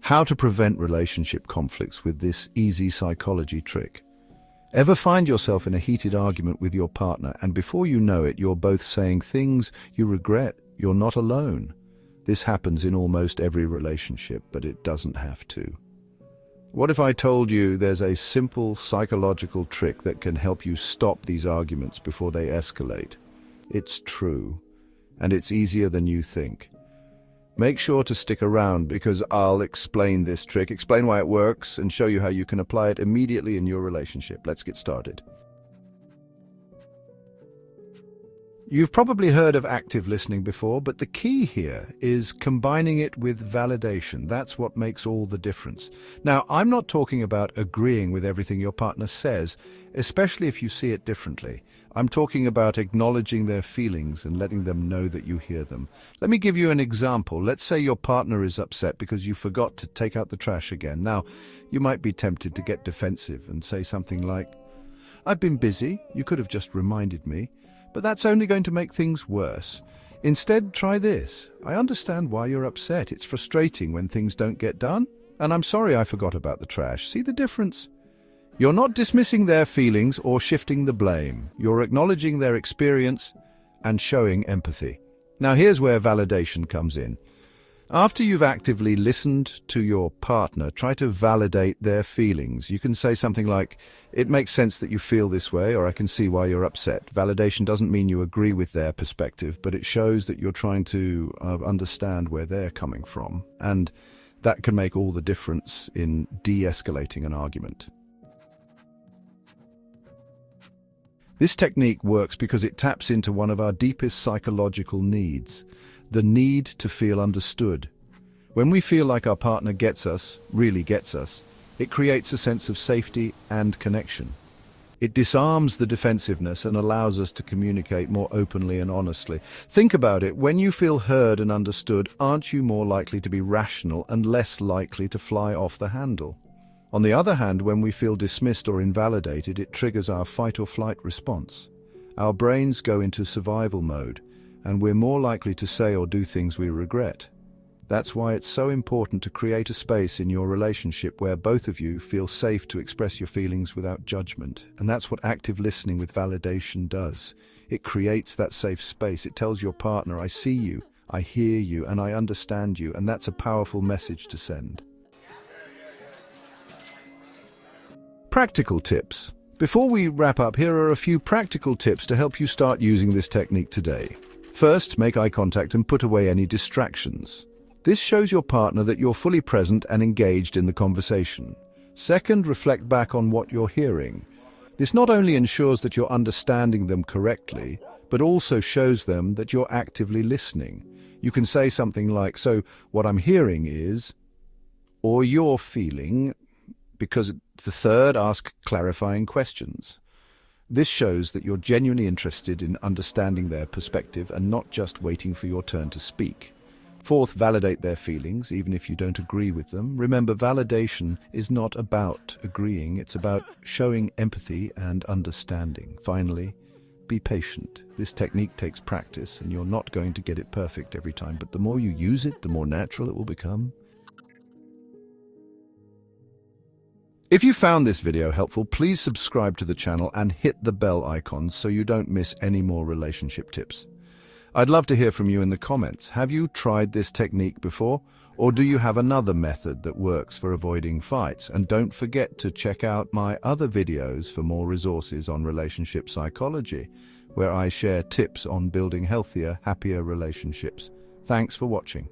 How to prevent relationship conflicts with this easy psychology trick. Ever find yourself in a heated argument with your partner, and before you know it, you're both saying things you regret? You're not alone. This happens in almost every relationship, but it doesn't have to. What if I told you there's a simple psychological trick that can help you stop these arguments before they escalate? It's true, and it's easier than you think. Make sure to stick around because I'll explain this trick, explain why it works, and show you how you can apply it immediately in your relationship. Let's get started. You've probably heard of active listening before, but the key here is combining it with validation. That's what makes all the difference. Now, I'm not talking about agreeing with everything your partner says, especially if you see it differently. I'm talking about acknowledging their feelings and letting them know that you hear them. Let me give you an example. Let's say your partner is upset because you forgot to take out the trash again. Now, you might be tempted to get defensive and say something like, "I've been busy, you could have just reminded me." But that's only going to make things worse. Instead, try this. "I understand why you're upset. It's frustrating when things don't get done. And I'm sorry I forgot about the trash." See the difference? You're not dismissing their feelings or shifting the blame. You're acknowledging their experience and showing empathy. Now here's where validation comes in. After you've actively listened to your partner, try to validate their feelings. You can say something like, "It makes sense that you feel this way," or "I can see why you're upset." Validation doesn't mean you agree with their perspective, but it shows that you're trying to understand where they're coming from. And that can make all the difference in de-escalating an argument. This technique works because it taps into one of our deepest psychological needs, the need to feel understood. When we feel like our partner gets us, really gets us, it creates a sense of safety and connection. It disarms the defensiveness and allows us to communicate more openly and honestly. Think about it. When you feel heard and understood, aren't you more likely to be rational and less likely to fly off the handle? On the other hand, when we feel dismissed or invalidated, it triggers our fight or flight response. Our brains go into survival mode, and we're more likely to say or do things we regret. That's why it's so important to create a space in your relationship where both of you feel safe to express your feelings without judgment. And that's what active listening with validation does. It creates that safe space. It tells your partner, "I see you, I hear you, and I understand you," and that's a powerful message to send. Practical tips. Before we wrap up, here are a few practical tips to help you start using this technique today. First, make eye contact and put away any distractions. This shows your partner that you're fully present and engaged in the conversation. Second, reflect back on what you're hearing. This not only ensures that you're understanding them correctly, but also shows them that you're actively listening. You can say something like, "So, what I'm hearing is," or "you're feeling," because the third, ask clarifying questions. This shows that you're genuinely interested in understanding their perspective and not just waiting for your turn to speak. Fourth, validate their feelings, even if you don't agree with them. Remember, validation is not about agreeing, it's about showing empathy and understanding. Finally, be patient. This technique takes practice, and you're not going to get it perfect every time, but the more you use it, the more natural it will become. If you found this video helpful, please subscribe to the channel and hit the bell icon so you don't miss any more relationship tips. I'd love to hear from you in the comments. Have you tried this technique before? Or do you have another method that works for avoiding fights? And don't forget to check out my other videos for more resources on relationship psychology, where I share tips on building healthier, happier relationships. Thanks for watching.